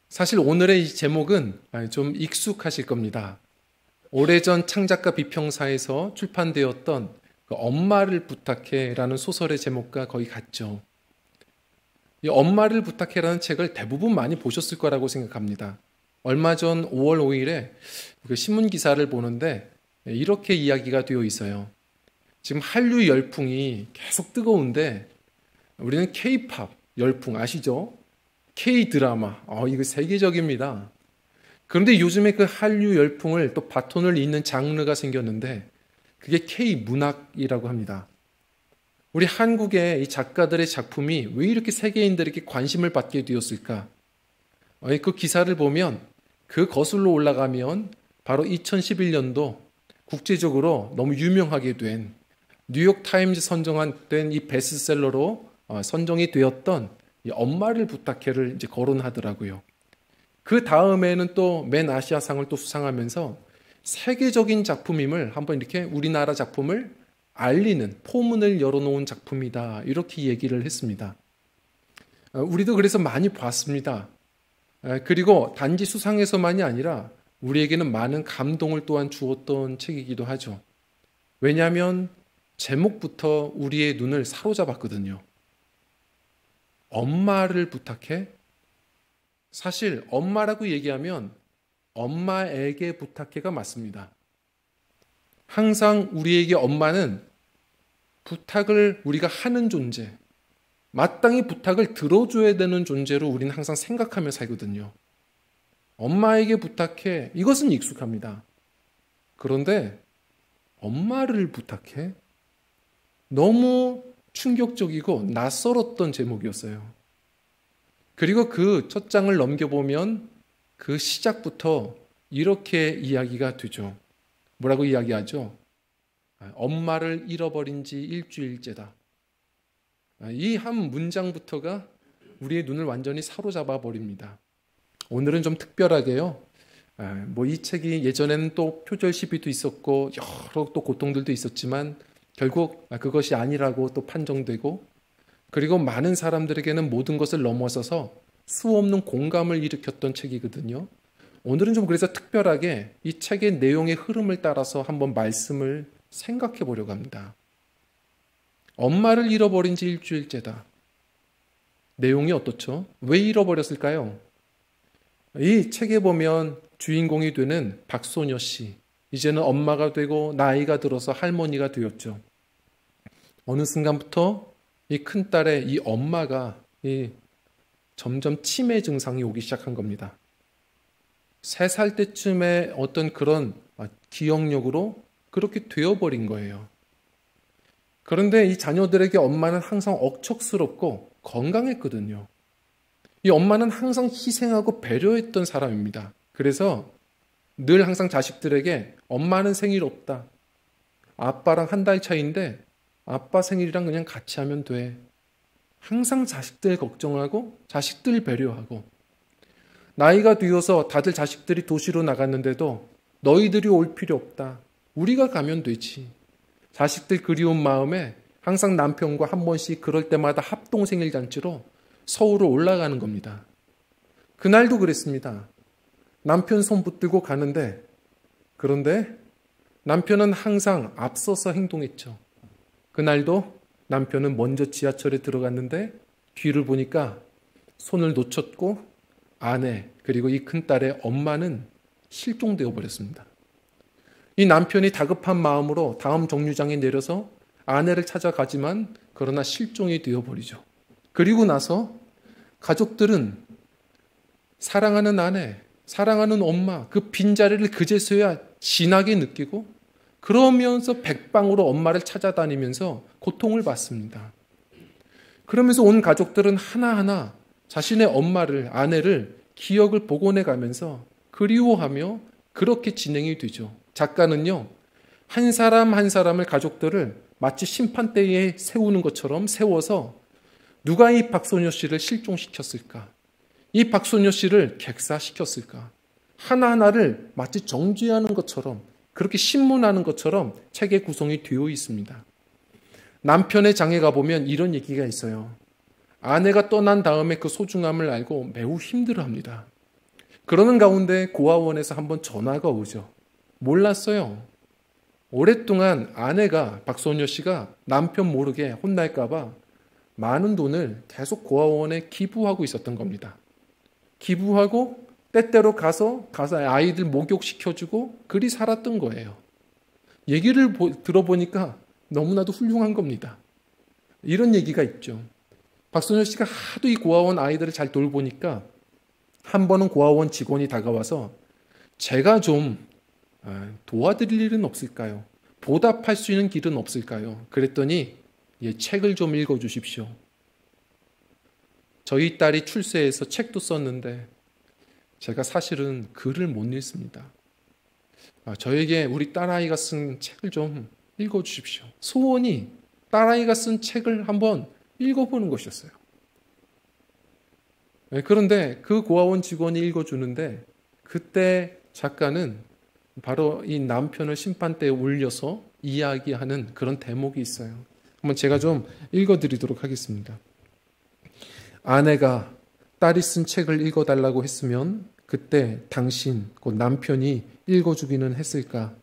사실 오늘의 이 제목은 좀 익숙하실 겁니다. 오래전 창작가 비평사에서 출판되었던 그 엄마를 부탁해라는 소설의 제목과 거의 같죠. 이 엄마를 부탁해라는 책을 대부분 많이 보셨을 거라고 생각합니다. 얼마 전 5월 5일에 그 신문 기사를 보는데 이렇게 이야기가 되어 있어요. 지금 한류 열풍이 계속 뜨거운데 우리는 K-팝 열풍 아시죠? K-드라마, 이거 세계적입니다. 그런데 요즘에 그 한류 열풍을 또 바톤을 잇는 장르가 생겼는데 그게 K-문학이라고 합니다. 우리 한국의 이 작가들의 작품이 왜 이렇게 세계인들에게 관심을 받게 되었을까? 그 기사를 보면 그 거슬러 올라가면 바로 2011년도 국제적으로 너무 유명하게 된 뉴욕타임즈 선정된 이 베스트셀러로 선정이 되었던 이 엄마를 부탁해를 이제 거론하더라고요. 그 다음에는 또 맨 아시아상을 또 수상하면서 세계적인 작품임을 한번 이렇게 우리나라 작품을 알리는 포문을 열어놓은 작품이다. 이렇게 얘기를 했습니다. 우리도 그래서 많이 봤습니다. 그리고 단지 수상해서만이 아니라 우리에게는 많은 감동을 또한 주었던 책이기도 하죠. 왜냐하면 제목부터 우리의 눈을 사로잡았거든요. 엄마를 부탁해? 사실 엄마라고 얘기하면 엄마에게 부탁해가 맞습니다. 항상 우리에게 엄마는 부탁을 우리가 하는 존재, 마땅히 부탁을 들어줘야 되는 존재로 우리는 항상 생각하며 살거든요. 엄마에게 부탁해, 이것은 익숙합니다. 그런데 엄마를 부탁해? 너무 충격적이고 낯설었던 제목이었어요. 그리고 그 첫 장을 넘겨보면 그 시작부터 이렇게 이야기가 되죠. 뭐라고 이야기하죠? 엄마를 잃어버린 지 일주일째다. 이 한 문장부터가 우리의 눈을 완전히 사로잡아 버립니다. 오늘은 좀 특별하게요. 이 책이 예전에는 또 표절 시비도 있었고 여러 또 고통들도 있었지만 결국 그것이 아니라고 또 판정되고 그리고 많은 사람들에게는 모든 것을 넘어서서 수없는 공감을 일으켰던 책이거든요. 오늘은 좀 그래서 특별하게 이 책의 내용의 흐름을 따라서 한번 말씀을 생각해 보려고 합니다. 엄마를 잃어버린 지 일주일째다. 내용이 어떻죠? 왜 잃어버렸을까요? 이 책에 보면 주인공이 되는 박소녀 씨, 이제는 엄마가 되고 나이가 들어서 할머니가 되었죠. 어느 순간부터 이 큰딸의 이 엄마가 점점 치매 증상이 오기 시작한 겁니다. 3살 때쯤에 어떤 그런 기억력으로 그렇게 되어버린 거예요. 그런데 이 자녀들에게 엄마는 항상 억척스럽고 건강했거든요. 이 엄마는 항상 희생하고 배려했던 사람입니다. 그래서 늘 항상 자식들에게 엄마는 생일 없다. 아빠랑 한 달 차이인데 아빠 생일이랑 그냥 같이 하면 돼. 항상 자식들 걱정하고 자식들 배려하고 나이가 들어서 다들 자식들이 도시로 나갔는데도 너희들이 올 필요 없다. 우리가 가면 되지. 자식들 그리운 마음에 항상 남편과 한 번씩 그럴 때마다 합동 생일 잔치로 서울로 올라가는 겁니다. 그날도 그랬습니다. 남편 손 붙들고 가는데 그런데 남편은 항상 앞서서 행동했죠. 그날도 남편은 먼저 지하철에 들어갔는데 뒤를 보니까 손을 놓쳤고 아내 그리고 이 큰딸의 엄마는 실종되어 버렸습니다. 이 남편이 다급한 마음으로 다음 정류장에 내려서 아내를 찾아가지만 그러나 실종이 되어버리죠. 그리고 나서 가족들은 사랑하는 아내, 사랑하는 엄마 그 빈자리를 그제서야 진하게 느끼고 그러면서 백방으로 엄마를 찾아다니면서 고통을 받습니다. 그러면서 온 가족들은 하나하나 자신의 엄마를, 아내를 기억을 복원해 가면서 그리워하며 그렇게 진행이 되죠. 작가는요, 한 사람 한 사람을 가족들을 마치 심판대에 세우는 것처럼 세워서 누가 이 박소녀 씨를 실종시켰을까? 이 박소녀 씨를 객사시켰을까? 하나하나를 마치 정죄하는 것처럼 그렇게 신문하는 것처럼 책의 구성이 되어 있습니다. 남편의 장에 가보면 이런 얘기가 있어요. 아내가 떠난 다음에 그 소중함을 알고 매우 힘들어합니다. 그러는 가운데 고아원에서 한번 전화가 오죠. 몰랐어요. 오랫동안 아내가 박소녀 씨가 남편 모르게 혼날까봐 많은 돈을 계속 고아원에 기부하고 있었던 겁니다. 기부하고 때때로 가서 아이들 목욕시켜주고 그리 살았던 거예요. 얘기를 들어보니까 너무나도 훌륭한 겁니다. 이런 얘기가 있죠. 박소녀 씨가 하도 이 고아원 아이들을 잘 돌보니까 한 번은 고아원 직원이 다가와서 제가 좀 도와드릴 일은 없을까요? 보답할 수 있는 길은 없을까요? 그랬더니 책을 좀 읽어주십시오. 저희 딸이 출세해서 책도 썼는데 제가 사실은 글을 못 읽습니다. 저에게 우리 딸아이가 쓴 책을 좀 읽어주십시오. 소원이 딸아이가 쓴 책을 한번 읽어보는 것이었어요. 그런데 그 고아원 직원이 읽어주는데 그때 작가는 바로 이 남편을 심판대에 올려서 이야기하는 그런 대목이 있어요. 한번 제가 좀 읽어드리도록 하겠습니다. 아내가 딸이 쓴 책을 읽어달라고 했으면 그때 당신, 곧 남편이 읽어주기는 했을까?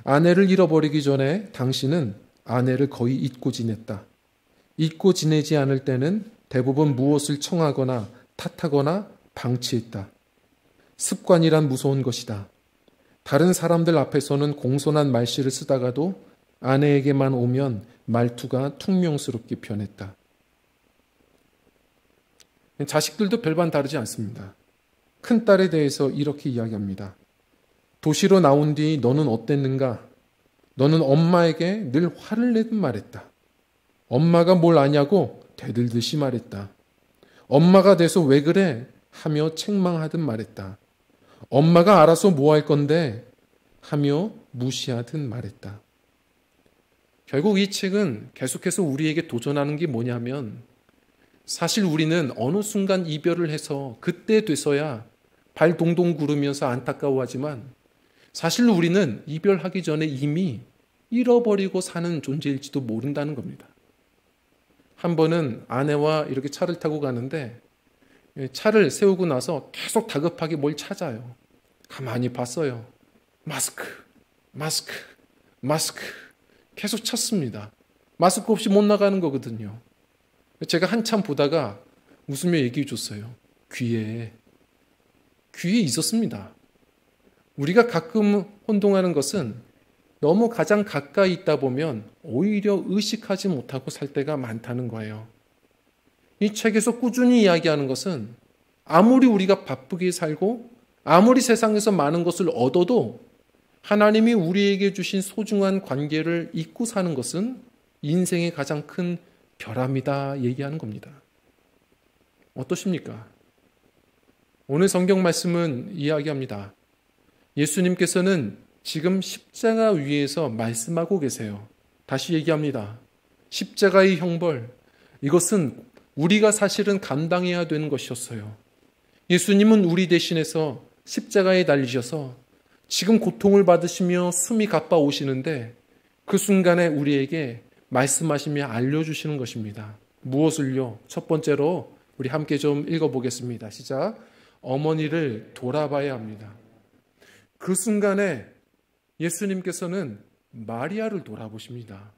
아내를 잃어버리기 전에 당신은 아내를 거의 잊고 지냈다. 잊고 지내지 않을 때는 대부분 무엇을 청하거나 탓하거나 방치했다. 습관이란 무서운 것이다. 다른 사람들 앞에서는 공손한 말씨를 쓰다가도 아내에게만 오면 말투가 퉁명스럽게 변했다. 자식들도 별반 다르지 않습니다. 큰딸에 대해서 이렇게 이야기합니다. 도시로 나온 뒤 너는 어땠는가? 너는 엄마에게 늘 화를 내듯 말했다. 엄마가 뭘 아냐고 대들듯이 말했다. 엄마가 돼서 왜 그래? 하며 책망하듯 말했다. 엄마가 알아서 뭐 할 건데? 하며 무시하듯 말했다. 결국 이 책은 계속해서 우리에게 도전하는 게 뭐냐면 사실 우리는 어느 순간 이별을 해서 그때 돼서야 발 동동 구르면서 안타까워하지만 사실 우리는 이별하기 전에 이미 잃어버리고 사는 존재일지도 모른다는 겁니다. 한 번은 아내와 이렇게 차를 타고 가는데 차를 세우고 나서 계속 다급하게 뭘 찾아요. 가만히 봤어요. 마스크, 마스크, 마스크. 계속 찾습니다. 마스크 없이 못 나가는 거거든요. 제가 한참 보다가 웃으며 얘기해 줬어요. 귀에 있었습니다. 우리가 가끔 혼동하는 것은 너무 가장 가까이 있다 보면 오히려 의식하지 못하고 살 때가 많다는 거예요. 이 책에서 꾸준히 이야기하는 것은 아무리 우리가 바쁘게 살고 아무리 세상에서 많은 것을 얻어도 하나님이 우리에게 주신 소중한 관계를 잊고 사는 것은 인생의 가장 큰 결함이다 얘기하는 겁니다. 어떠십니까? 오늘 성경 말씀은 이야기합니다. 예수님께서는 지금 십자가 위에서 말씀하고 계세요. 다시 얘기합니다. 십자가의 형벌, 이것은 우리가 사실은 감당해야 되는 것이었어요. 예수님은 우리 대신해서 십자가에 달리셔서 지금 고통을 받으시며 숨이 가빠 오시는데 그 순간에 우리에게 말씀하시며 알려주시는 것입니다. 무엇을요? 첫 번째로 우리 함께 좀 읽어보겠습니다. 시작. 어머니를 돌아봐야 합니다. 그 순간에 예수님께서는 마리아를 돌아보십니다.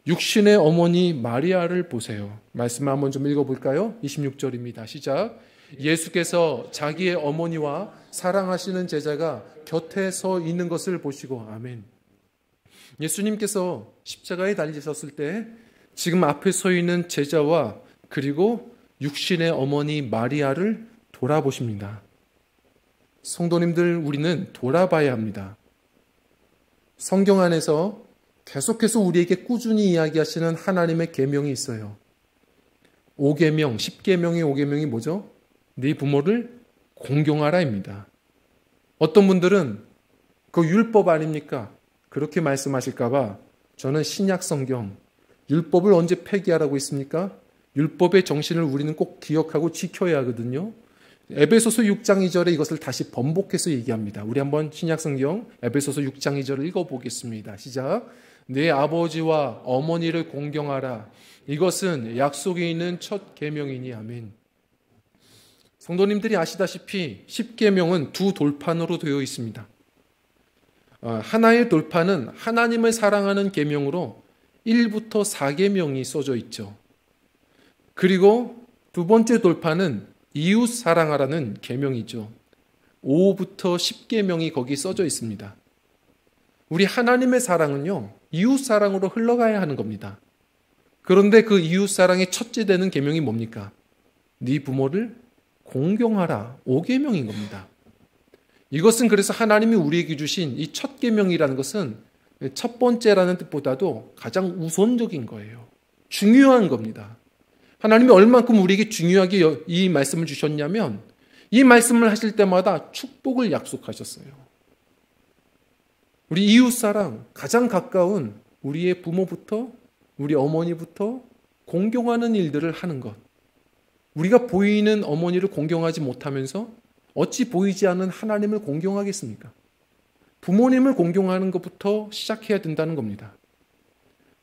육신의 어머니 마리아를 보세요. 말씀 한번 좀 읽어볼까요? 26절입니다. 시작. 예수께서 자기의 어머니와 사랑하시는 제자가 곁에 서 있는 것을 보시고 아멘. 예수님께서 십자가에 달리셨을 때 지금 앞에 서 있는 제자와 그리고 육신의 어머니 마리아를 돌아보십니다. 성도님들, 우리는 돌아봐야 합니다. 성경 안에서 계속해서 우리에게 꾸준히 이야기하시는 하나님의 계명이 있어요. 5계명, 10계명의 5계명이 뭐죠? 네 부모를 공경하라입니다. 어떤 분들은 그 율법 아닙니까? 그렇게 말씀하실까봐 저는 신약 성경, 율법을 언제 폐기하라고 했습니까? 율법의 정신을 우리는 꼭 기억하고 지켜야 하거든요. 에베소서 6장 2절에 이것을 다시 번복해서 얘기합니다. 우리 한번 신약 성경 에베소서 6장 2절을 읽어보겠습니다. 시작. 네 아버지와 어머니를 공경하라. 이것은 약속이 있는 첫 계명이니 아멘. 성도님들이 아시다시피 십계명은 두 돌판으로 되어 있습니다. 하나의 돌판은 하나님을 사랑하는 계명으로 1부터 4계명이 써져 있죠. 그리고 두 번째 돌판은 이웃 사랑하라는 계명이죠. 5부터 10계명이 거기 써져 있습니다. 우리 하나님의 사랑은요, 이웃 사랑으로 흘러가야 하는 겁니다. 그런데 그 이웃 사랑의 첫째 되는 계명이 뭡니까? 네 부모를 공경하라. 5계명인 겁니다. 이것은 그래서 하나님이 우리에게 주신 이 첫 계명이라는 것은 첫 번째라는 뜻보다도 가장 우선적인 거예요. 중요한 겁니다. 하나님이 얼만큼 우리에게 중요하게 이 말씀을 주셨냐면 이 말씀을 하실 때마다 축복을 약속하셨어요. 우리 이웃사랑, 가장 가까운 우리의 부모부터 우리 어머니부터 공경하는 일들을 하는 것. 우리가 보이는 어머니를 공경하지 못하면서 어찌 보이지 않는 하나님을 공경하겠습니까? 부모님을 공경하는 것부터 시작해야 된다는 겁니다.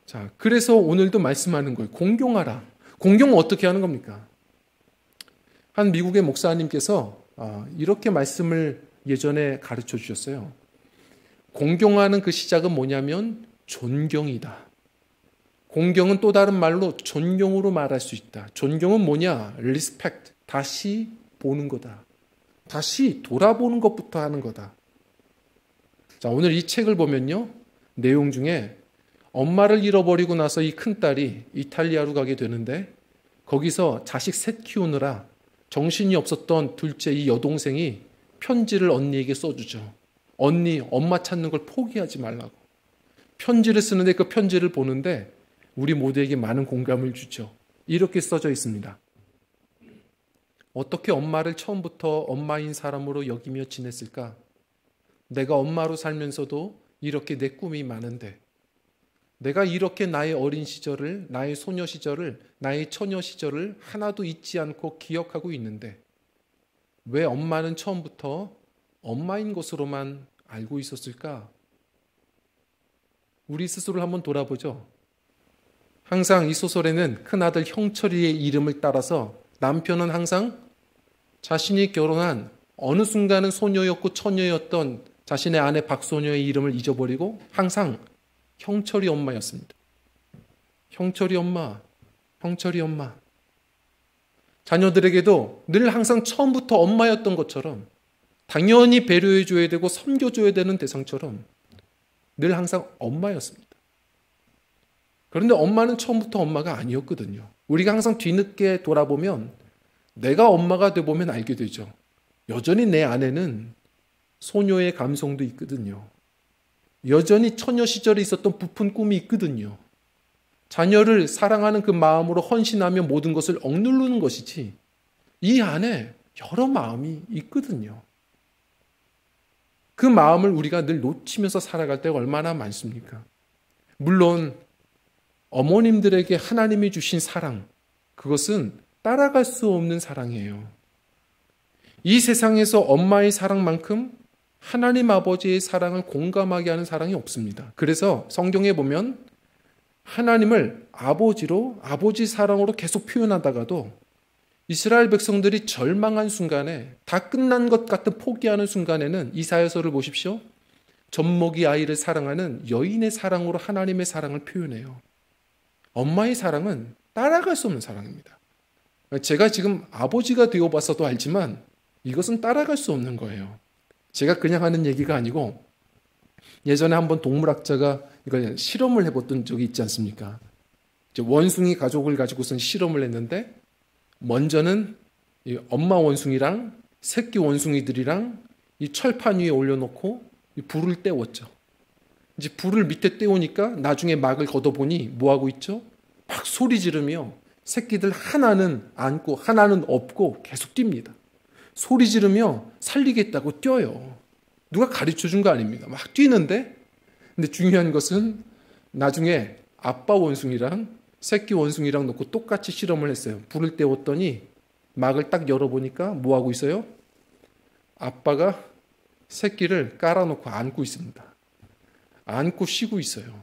자, 그래서 오늘도 말씀하는 거예요. 공경하라. 공경은 어떻게 하는 겁니까? 한 미국의 목사님께서 이렇게 말씀을 예전에 가르쳐 주셨어요. 공경하는 그 시작은 뭐냐면 존경이다. 공경은 또 다른 말로 존경으로 말할 수 있다. 존경은 뭐냐? respect. 다시 보는 거다. 다시 돌아보는 것부터 하는 거다. 자, 오늘 이 책을 보면요. 내용 중에 엄마를 잃어버리고 나서 이 큰딸이 이탈리아로 가게 되는데 거기서 자식 셋 키우느라 정신이 없었던 둘째 이 여동생이 편지를 언니에게 써주죠. 언니, 엄마 찾는 걸 포기하지 말라고. 편지를 쓰는데 그 편지를 보는데 우리 모두에게 많은 공감을 주죠. 이렇게 써져 있습니다. 어떻게 엄마를 처음부터 엄마인 사람으로 여기며 지냈을까? 내가 엄마로 살면서도 이렇게 내 꿈이 많은데 내가 이렇게 나의 어린 시절을, 나의 소녀 시절을, 나의 처녀 시절을 하나도 잊지 않고 기억하고 있는데 왜 엄마는 처음부터 엄마인 것으로만 알고 있었을까? 우리 스스로를 한번 돌아보죠. 항상 이 소설에는 큰아들 형철이의 이름을 따라서 남편은 항상 자신이 결혼한 어느 순간은 소녀였고 처녀였던 자신의 아내 박소녀의 이름을 잊어버리고 항상 형철이 엄마였습니다. 형철이 엄마, 형철이 엄마. 자녀들에게도 늘 항상 처음부터 엄마였던 것처럼 당연히 배려해줘야 되고 섬겨줘야 되는 대상처럼 늘 항상 엄마였습니다. 그런데 엄마는 처음부터 엄마가 아니었거든요. 우리가 항상 뒤늦게 돌아보면 내가 엄마가 돼보면 알게 되죠. 여전히 내 안에는 소녀의 감성도 있거든요. 여전히 처녀 시절에 있었던 부푼 꿈이 있거든요. 자녀를 사랑하는 그 마음으로 헌신하며 모든 것을 억누르는 것이지 이 안에 여러 마음이 있거든요. 그 마음을 우리가 늘 놓치면서 살아갈 때가 얼마나 많습니까? 물론 어머님들에게 하나님이 주신 사랑, 그것은 따라갈 수 없는 사랑이에요. 이 세상에서 엄마의 사랑만큼 하나님 아버지의 사랑을 공감하게 하는 사랑이 없습니다. 그래서 성경에 보면 하나님을 아버지로, 아버지 사랑으로 계속 표현하다가도 이스라엘 백성들이 절망한 순간에 다 끝난 것 같은 포기하는 순간에는 이사야서를 보십시오. 젖먹이 아이를 사랑하는 여인의 사랑으로 하나님의 사랑을 표현해요. 엄마의 사랑은 따라갈 수 없는 사랑입니다. 제가 지금 아버지가 되어봤어도 알지만 이것은 따라갈 수 없는 거예요. 제가 그냥 하는 얘기가 아니고 예전에 한번 동물학자가 이걸 실험을 해봤던 적이 있지 않습니까? 원숭이 가족을 가지고선 실험을 했는데 먼저는 이 엄마 원숭이랑 새끼 원숭이들이랑 이 철판 위에 올려놓고 불을 때웠죠. 이제 불을 밑에 때우니까 나중에 막을 걷어보니 뭐하고 있죠? 막 소리 지르며 새끼들 하나는 안고 하나는 업고 계속 뜁니다. 소리 지르며 살리겠다고 뛰어요. 누가 가르쳐 준 거 아닙니다. 막 뛰는데 근데 중요한 것은 나중에 아빠 원숭이랑 새끼 원숭이랑 놓고 똑같이 실험을 했어요. 불을 때웠더니 막을 딱 열어보니까 뭐하고 있어요? 아빠가 새끼를 깔아놓고 안고 있습니다. 안고 쉬고 있어요.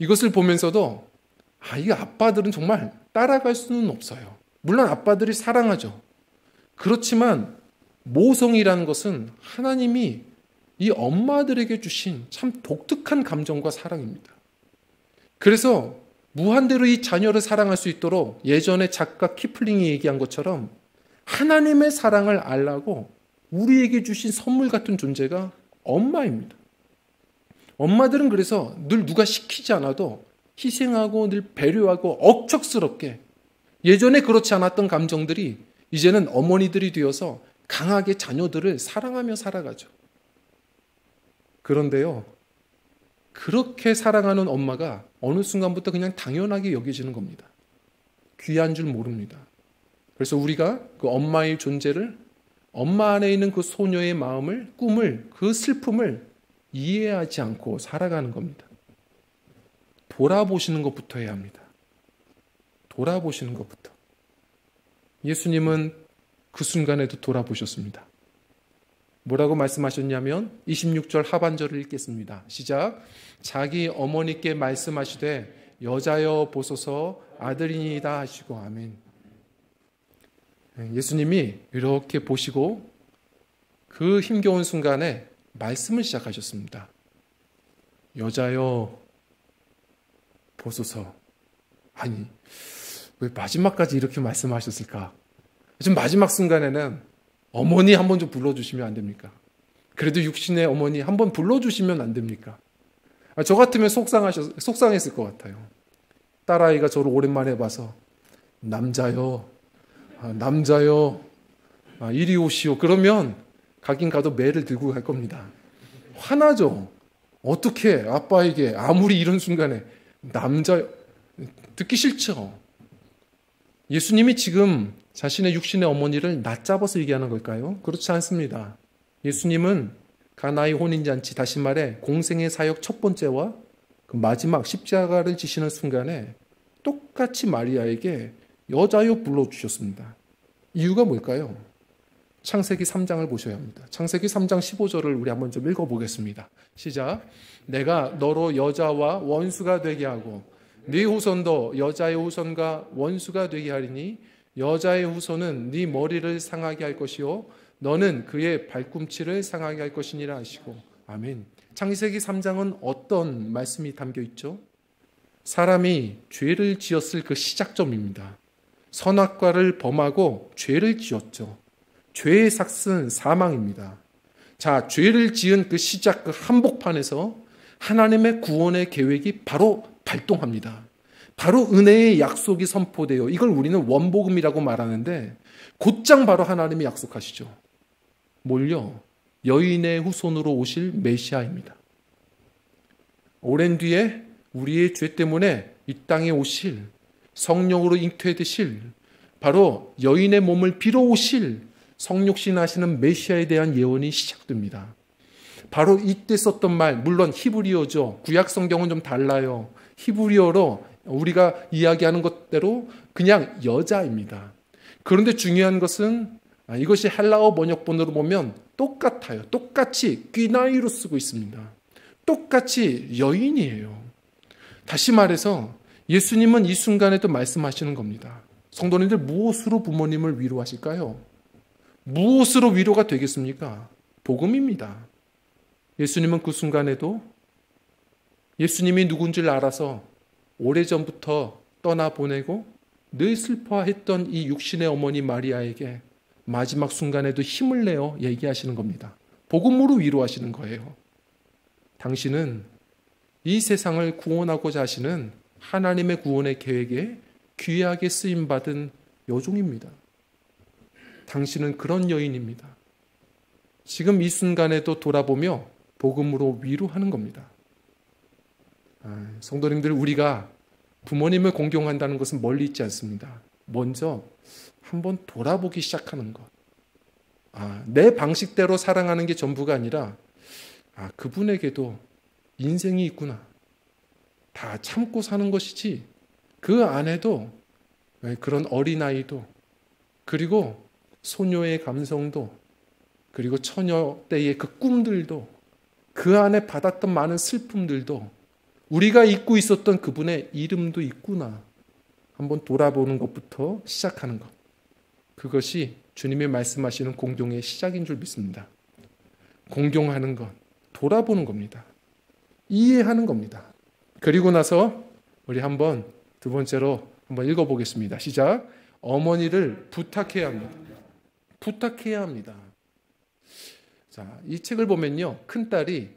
이것을 보면서도 이 아빠들은 정말 따라갈 수는 없어요. 물론 아빠들이 사랑하죠. 그렇지만 모성이라는 것은 하나님이 이 엄마들에게 주신 참 독특한 감정과 사랑입니다. 그래서 무한대로 이 자녀를 사랑할 수 있도록 예전에 작가 키플링이 얘기한 것처럼 하나님의 사랑을 알라고 우리에게 주신 선물 같은 존재가 엄마입니다. 엄마들은 그래서 늘 누가 시키지 않아도 희생하고 늘 배려하고 억척스럽게 예전에 그렇지 않았던 감정들이 이제는 어머니들이 되어서 강하게 자녀들을 사랑하며 살아가죠. 그런데요, 그렇게 사랑하는 엄마가 어느 순간부터 그냥 당연하게 여겨지는 겁니다. 귀한 줄 모릅니다. 그래서 우리가 그 엄마의 존재를, 엄마 안에 있는 그 소녀의 마음을, 꿈을, 그 슬픔을 이해하지 않고 살아가는 겁니다. 돌아보시는 것부터 해야 합니다. 돌아보시는 것부터. 예수님은 그 순간에도 돌아보셨습니다. 뭐라고 말씀하셨냐면 26절 하반절을 읽겠습니다. 시작. 자기 어머니께 말씀하시되 여자여 보소서 아들이니이다 하시고 아멘. 예수님이 이렇게 보시고 그 힘겨운 순간에 말씀을 시작하셨습니다. 여자여 보소서. 아니 왜 마지막까지 이렇게 말씀하셨을까? 지금 마지막 순간에는 어머니 한번 좀 불러주시면 안 됩니까? 그래도 육신의 어머니 한번 불러주시면 안 됩니까? 저 같으면 속상했을 것 같아요. 딸아이가 저를 오랜만에 봐서 남자요, 남자요, 이리 오시오. 그러면 가긴 가도 매를 들고 갈 겁니다. 화나죠. 어떻게 아빠에게 아무리 이런 순간에 남자요. 듣기 싫죠. 예수님이 지금 자신의 육신의 어머니를 낮잡아서 얘기하는 걸까요? 그렇지 않습니다. 예수님은 가나의 혼인잔치, 다시 말해 공생의 사역 첫 번째와 그 마지막 십자가를 지시는 순간에 똑같이 마리아에게 여자여 불러주셨습니다. 이유가 뭘까요? 창세기 3장을 보셔야 합니다. 창세기 3장 15절을 우리 한번 좀 읽어보겠습니다. 시작. 내가 너로 여자와 원수가 되게 하고 네 후손도 여자의 후손과 원수가 되게 하리니 여자의 후손은 네 머리를 상하게 할 것이요 너는 그의 발꿈치를 상하게 할 것이니라 하시고 아멘. 창세기 3장은 어떤 말씀이 담겨 있죠? 사람이 죄를 지었을 그 시작점입니다. 선악과를 범하고 죄를 지었죠. 죄의 삭은 사망입니다. 자, 죄를 지은 그 시작, 그 한복판에서 하나님의 구원의 계획이 바로 발동합니다. 바로 은혜의 약속이 선포되어 이걸 우리는 원복음이라고 말하는데 곧장 바로 하나님이 약속하시죠. 뭘요? 여인의 후손으로 오실 메시아입니다. 오랜 뒤에 우리의 죄 때문에 이 땅에 오실 성령으로 잉태되실 바로 여인의 몸을 빌어 오실 성육신 하시는 메시아에 대한 예언이 시작됩니다. 바로 이때 썼던 말, 물론 히브리어죠. 구약 성경은 좀 달라요. 히브리어로 우리가 이야기하는 것대로 그냥 여자입니다. 그런데 중요한 것은 이것이 헬라어 번역본으로 보면 똑같아요. 똑같이 귀나이로 쓰고 있습니다. 똑같이 여인이에요. 다시 말해서 예수님은 이 순간에도 말씀하시는 겁니다. 성도님들 무엇으로 부모님을 위로하실까요? 무엇으로 위로가 되겠습니까? 복음입니다. 예수님은 그 순간에도 예수님이 누군지를 알아서 오래전부터 떠나보내고 늘 슬퍼했던 이 육신의 어머니 마리아에게 마지막 순간에도 힘을 내어 얘기하시는 겁니다. 복음으로 위로하시는 거예요. 당신은 이 세상을 구원하고자 하시는 하나님의 구원의 계획에 귀하게 쓰임받은 여종입니다. 당신은 그런 여인입니다. 지금 이 순간에도 돌아보며 복음으로 위로하는 겁니다. 성도님들, 우리가 부모님을 공경한다는 것은 멀리 있지 않습니다. 먼저 한번 돌아보기 시작하는 것. 내 방식대로 사랑하는 게 전부가 아니라 그분에게도 인생이 있구나. 다 참고 사는 것이지 그 안에도 그런 어린아이도 그리고 소녀의 감성도 그리고 처녀 때의 그 꿈들도 그 안에 받았던 많은 슬픔들도 우리가 잊고 있었던 그분의 이름도 있구나. 한번 돌아보는 것부터 시작하는 것. 그것이 주님이 말씀하시는 공경의 시작인 줄 믿습니다. 공경하는 것, 돌아보는 겁니다. 이해하는 겁니다. 그리고 나서 우리 한번 두 번째로 한번 읽어보겠습니다. 시작. 어머니를 부탁해야 합니다. 부탁해야 합니다. 자, 이 책을 보면요, 큰딸이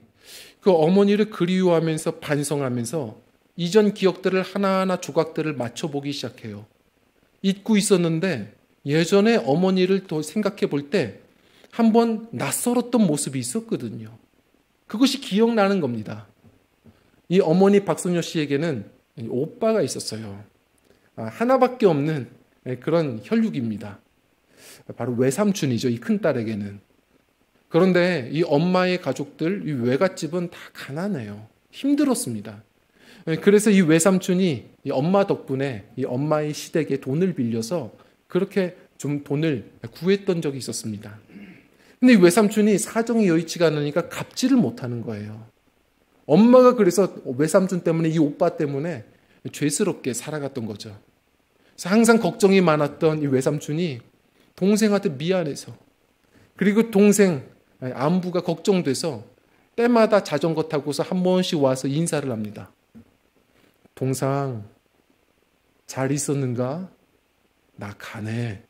그 어머니를 그리워하면서 반성하면서 이전 기억들을 하나하나 조각들을 맞춰보기 시작해요. 잊고 있었는데 예전에 어머니를 또 생각해 볼 때 한번 낯설었던 모습이 있었거든요. 그것이 기억나는 겁니다. 이 어머니 박선효 씨에게는 오빠가 있었어요. 하나밖에 없는 그런 혈육입니다. 바로 외삼촌이죠, 이 큰딸에게는. 그런데 이 엄마의 가족들, 이 외갓집은 다 가난해요. 힘들었습니다. 그래서 이 외삼촌이 이 엄마 덕분에 이 엄마의 시댁에 돈을 빌려서 그렇게 좀 돈을 구했던 적이 있었습니다. 근데 이 외삼촌이 사정이 여의치가 않으니까 갚지를 못하는 거예요. 엄마가 그래서 외삼촌 때문에 이 오빠 때문에 죄스럽게 살아갔던 거죠. 그래서 항상 걱정이 많았던 이 외삼촌이 동생한테 미안해서, 그리고 동생 안부가 걱정돼서 때마다 자전거 타고서 한 번씩 와서 인사를 합니다. 동상 잘 있었는가? 나 가네.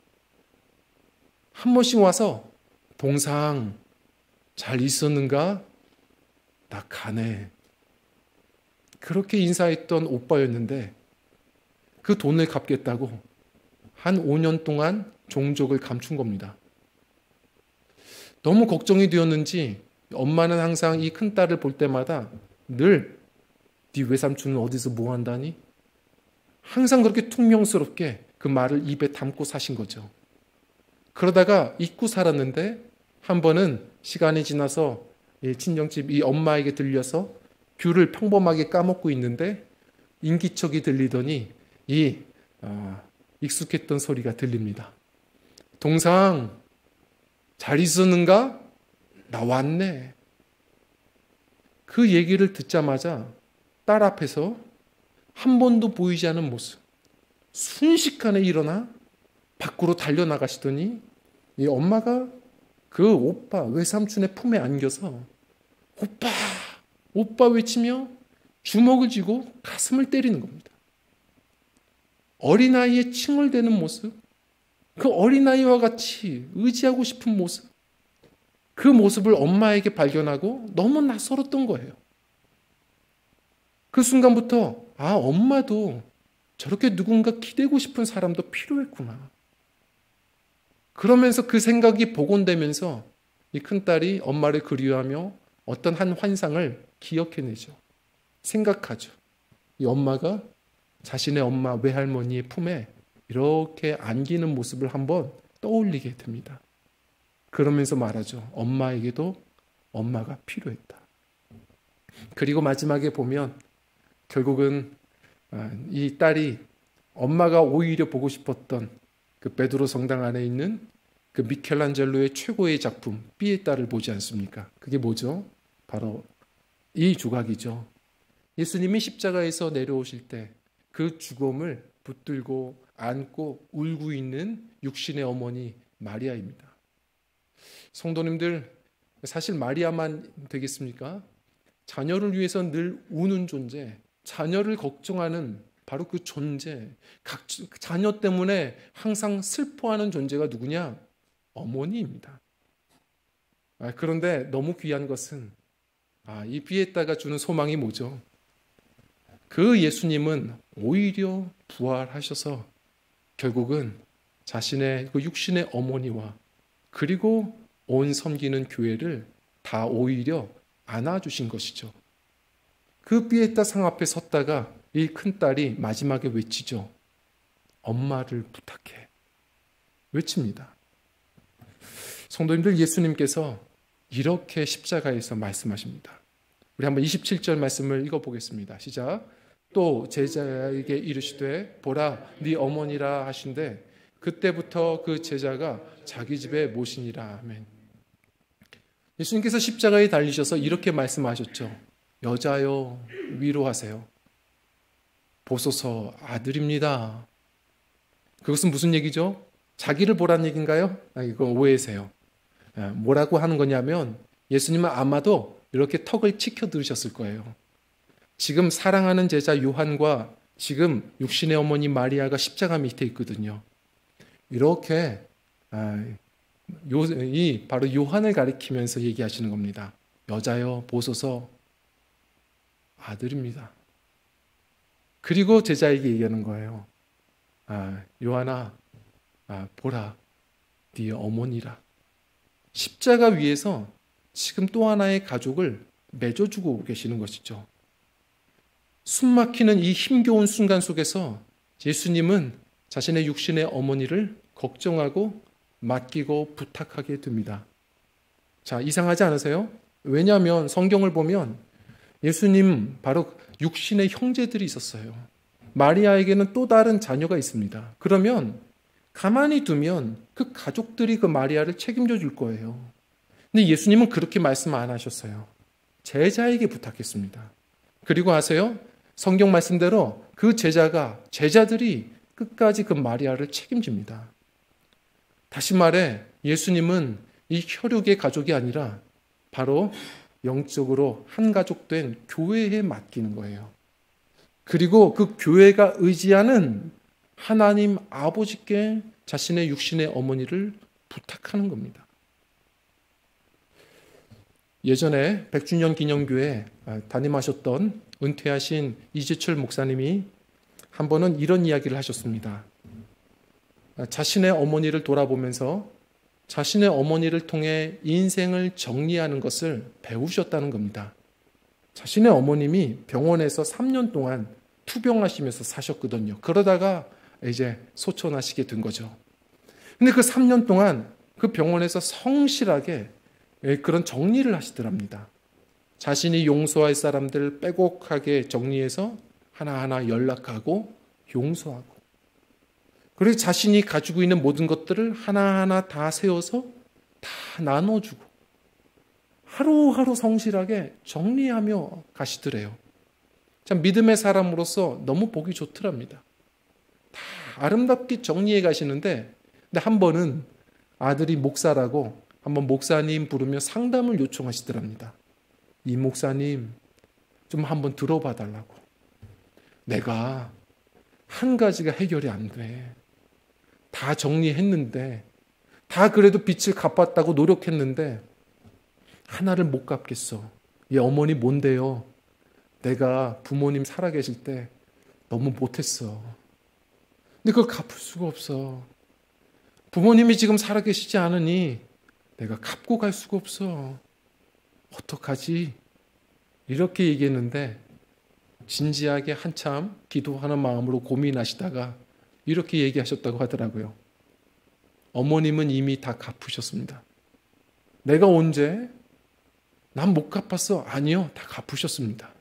한 번씩 와서 동상 잘 있었는가? 나 가네. 그렇게 인사했던 오빠였는데 그 돈을 갚겠다고 한 5년 동안 종족을 감춘 겁니다. 너무 걱정이 되었는지 엄마는 항상 이 큰딸을 볼 때마다 늘 네 외삼촌은 어디서 뭐 한다니? 항상 그렇게 퉁명스럽게 그 말을 입에 담고 사신 거죠. 그러다가 잊고 살았는데 한 번은 시간이 지나서 친정집 이 엄마에게 들려서 귤을 평범하게 까먹고 있는데 인기척이 들리더니 이 익숙했던 소리가 들립니다. 동상 잘 있었는가? 나 왔네. 그 얘기를 듣자마자 딸 앞에서 한 번도 보이지 않은 모습, 순식간에 일어나 밖으로 달려나가시더니 이 엄마가 그 오빠 외삼촌의 품에 안겨서 오빠 오빠 외치며 주먹을 쥐고 가슴을 때리는 겁니다. 어린아이의 칭얼대는 모습, 그 어린아이와 같이 의지하고 싶은 모습, 그 모습을 엄마에게 발견하고 너무 낯설었던 거예요. 그 순간부터 엄마도 저렇게 누군가 기대고 싶은 사람도 필요했구나. 그러면서 그 생각이 복원되면서 이 큰딸이 엄마를 그리워하며 어떤 한 환상을 기억해내죠. 생각하죠. 이 엄마가 자신의 엄마 외할머니의 품에 이렇게 안기는 모습을 한번 떠올리게 됩니다. 그러면서 말하죠. 엄마에게도 엄마가 필요했다. 그리고 마지막에 보면 결국은 이 딸이 엄마가 오히려 보고 싶었던 그 베드로 성당 안에 있는 그 미켈란젤로의 최고의 작품 피에타를 보지 않습니까? 그게 뭐죠? 바로 이 조각이죠. 예수님이 십자가에서 내려오실 때 그 죽음을 붙들고 안고 울고 있는 육신의 어머니 마리아입니다. 성도님들, 사실 마리아만 되겠습니까? 자녀를 위해서 늘 우는 존재, 자녀를 걱정하는 바로 그 존재, 자녀 때문에 항상 슬퍼하는 존재가 누구냐? 어머니입니다. 그런데 너무 귀한 것은 이 피에타가 주는 소망이 뭐죠? 그 예수님은 오히려 부활하셔서 결국은 자신의 그 육신의 어머니와 그리고 온 섬기는 교회를 다 오히려 안아주신 것이죠. 그 피에타 상 앞에 섰다가 이 큰딸이 마지막에 외치죠. 엄마를 부탁해. 외칩니다. 성도님들, 예수님께서 이렇게 십자가에서 말씀하십니다. 우리 한번 27절 말씀을 읽어보겠습니다. 시작. 또 제자에게 이르시되 보라 네 어머니라 하신대 그때부터 그 제자가 자기 집에 모시니라. 아멘. 예수님께서 십자가에 달리셔서 이렇게 말씀하셨죠. 여자여 위로하세요. 보소서 아들입니다. 그것은 무슨 얘기죠? 자기를 보란 얘기인가요? 이거 오해세요. 뭐라고 하는 거냐면 예수님은 아마도 이렇게 턱을 치켜 들으셨을 거예요. 지금 사랑하는 제자 요한과 지금 육신의 어머니 마리아가 십자가 밑에 있거든요. 이렇게 바로 요한을 가리키면서 얘기하시는 겁니다. 여자여 보소서 아들입니다. 그리고 제자에게 얘기하는 거예요. 요한아 보라 네 어머니라. 십자가 위에서 지금 또 하나의 가족을 맺어주고 계시는 것이죠. 숨막히는 이 힘겨운 순간 속에서 예수님은 자신의 육신의 어머니를 걱정하고 맡기고 부탁하게 됩니다. 자, 이상하지 않으세요? 왜냐하면 성경을 보면 예수님 바로 육신의 형제들이 있었어요. 마리아에게는 또 다른 자녀가 있습니다. 그러면 가만히 두면 그 가족들이 그 마리아를 책임져 줄 거예요. 근데 예수님은 그렇게 말씀 안 하셨어요. 제자에게 부탁했습니다. 그리고 아세요? 성경 말씀대로 그 제자들이 끝까지 그 마리아를 책임집니다. 다시 말해 예수님은 이 혈육의 가족이 아니라 바로 영적으로 한 가족 된 교회에 맡기는 거예요. 그리고 그 교회가 의지하는 하나님 아버지께 자신의 육신의 어머니를 부탁하는 겁니다. 예전에 100주년 기념교회 담임하셨던 은퇴하신 이재철 목사님이 한 번은 이런 이야기를 하셨습니다. 자신의 어머니를 돌아보면서 자신의 어머니를 통해 인생을 정리하는 것을 배우셨다는 겁니다. 자신의 어머님이 병원에서 3년 동안 투병하시면서 사셨거든요. 그러다가 이제 소천하시게 된 거죠. 근데 그 3년 동안 그 병원에서 성실하게 그런 정리를 하시더랍니다. 자신이 용서할 사람들 빼곡하게 정리해서 하나하나 연락하고 용서하고, 그리고 자신이 가지고 있는 모든 것들을 하나하나 다 세워서 다 나눠주고 하루하루 성실하게 정리하며 가시더래요. 참 믿음의 사람으로서 너무 보기 좋더랍니다. 다 아름답게 정리해 가시는데, 근데 한 번은 아들이 목사라고 한번 목사님 부르며 상담을 요청하시더랍니다. 이 목사님 좀 한번 들어봐 달라고. 내가 한 가지가 해결이 안 돼. 다 정리했는데, 다 그래도 빚을 갚았다고 노력했는데 하나를 못 갚겠어. 이 어머니 뭔데요? 내가 부모님 살아계실 때 너무 못했어. 근데 그걸 갚을 수가 없어. 부모님이 지금 살아계시지 않으니 내가 갚고 갈 수가 없어. 어떡하지? 이렇게 얘기했는데 진지하게 한참 기도하는 마음으로 고민하시다가 이렇게 얘기하셨다고 하더라고요. 어머님은 이미 다 갚으셨습니다. 내가 언제? 난 못 갚았어. 아니요, 다 갚으셨습니다.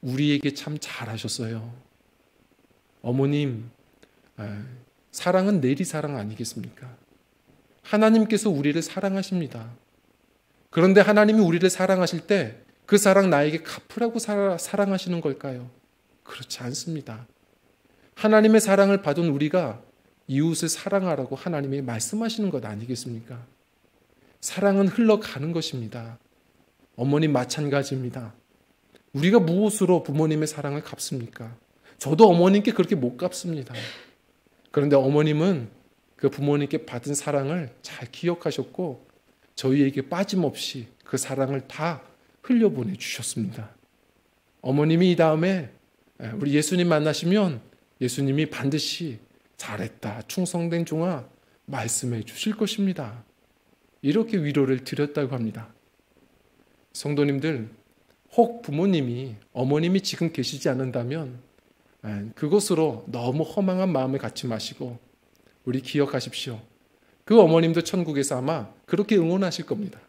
우리에게 참 잘하셨어요. 어머님, 사랑은 내리사랑 아니겠습니까? 하나님께서 우리를 사랑하십니다. 그런데 하나님이 우리를 사랑하실 때 그 사랑 나에게 갚으라고 사랑하시는 걸까요? 그렇지 않습니다. 하나님의 사랑을 받은 우리가 이웃을 사랑하라고 하나님이 말씀하시는 것 아니겠습니까? 사랑은 흘러가는 것입니다. 어머님 마찬가지입니다. 우리가 무엇으로 부모님의 사랑을 갚습니까? 저도 어머님께 그렇게 못 갚습니다. 그런데 어머님은 그 부모님께 받은 사랑을 잘 기억하셨고 저희에게 빠짐없이 그 사랑을 다 흘려보내 주셨습니다. 어머님이 이 다음에 우리 예수님 만나시면 예수님이 반드시 잘했다, 충성된 종아 말씀해 주실 것입니다. 이렇게 위로를 드렸다고 합니다. 성도님들, 혹 부모님이, 어머님이 지금 계시지 않는다면 그것으로 너무 허망한 마음을 갖지 마시고 우리 기억하십시오. 그 어머님도 천국에서 아마 그렇게 응원하실 겁니다.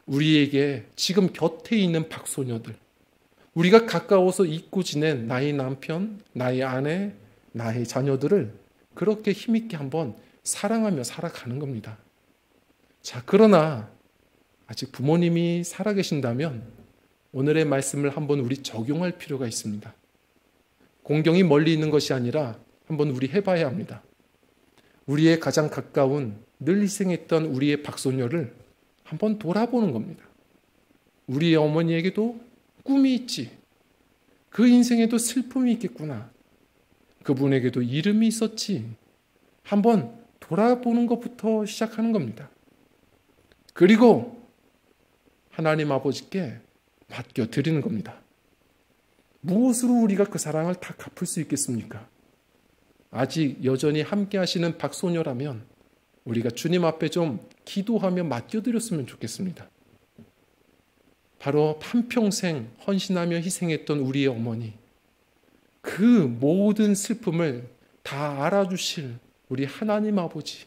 우리에게 지금 곁에 있는 박소녀들, 우리가 가까워서 잊고 지낸 나의 남편, 나의 아내, 나의 자녀들을 그렇게 힘있게 한번 사랑하며 살아가는 겁니다. 자, 그러나 아직 부모님이 살아계신다면 오늘의 말씀을 한번 우리 적용할 필요가 있습니다. 공경이 멀리 있는 것이 아니라 한번 우리 해봐야 합니다. 우리의 가장 가까운 늘 희생했던 우리의 박소녀를 한번 돌아보는 겁니다. 우리의 어머니에게도 꿈이 있지. 그 인생에도 슬픔이 있겠구나. 그분에게도 이름이 있었지. 한번 돌아보는 것부터 시작하는 겁니다. 그리고 하나님 아버지께 맡겨드리는 겁니다. 무엇으로 우리가 그 사랑을 다 갚을 수 있겠습니까? 아직 여전히 함께 하시는 박소녀라면 우리가 주님 앞에 좀 기도하며 맡겨드렸으면 좋겠습니다. 바로 한평생 헌신하며 희생했던 우리의 어머니, 그 모든 슬픔을 다 알아주실 우리 하나님 아버지,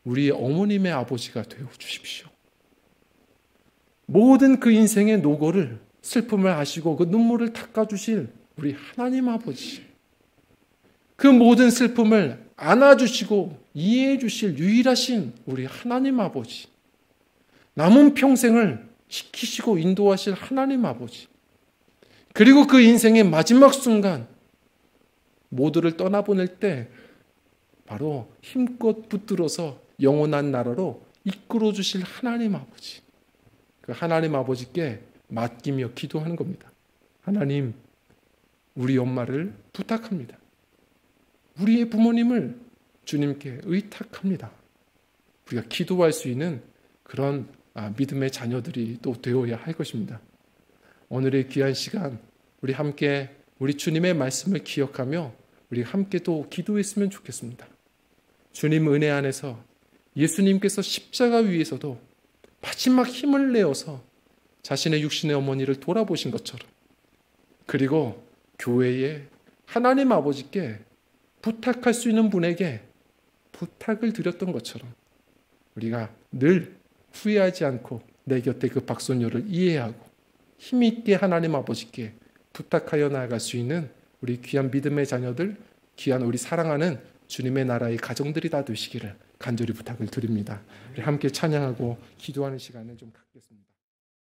우리 어머님의 아버지가 되어 주십시오. 모든 그 인생의 노고를, 슬픔을 아시고 그 눈물을 닦아주실 우리 하나님 아버지, 그 모든 슬픔을 안아주시고 이해해 주실 유일하신 우리 하나님 아버지, 남은 평생을 지키시고 인도하실 하나님 아버지, 그리고 그 인생의 마지막 순간 모두를 떠나보낼 때 바로 힘껏 붙들어서 영원한 나라로 이끌어 주실 하나님 아버지, 그 하나님 아버지께 맡기며 기도하는 겁니다. 하나님, 우리 엄마를 부탁합니다. 우리의 부모님을 주님께 의탁합니다. 우리가 기도할 수 있는 그런 믿음의 자녀들이 또 되어야 할 것입니다. 오늘의 귀한 시간 우리 함께 우리 주님의 말씀을 기억하며 우리 함께 또 기도했으면 좋겠습니다. 주님 은혜 안에서 예수님께서 십자가 위에서도 마지막 힘을 내어서 자신의 육신의 어머니를 돌아보신 것처럼, 그리고 교회에 하나님 아버지께 부탁할 수 있는 분에게 부탁을 드렸던 것처럼 우리가 늘 후회하지 않고 내 곁에 그 박소녀를 이해하고 힘있게 하나님 아버지께 부탁하여 나아갈 수 있는 우리 귀한 믿음의 자녀들, 귀한 우리 사랑하는 주님의 나라의 가정들이 다 되시기를 간절히 부탁을 드립니다. 우리 함께 찬양하고 기도하는 시간을 좀 갖겠습니다.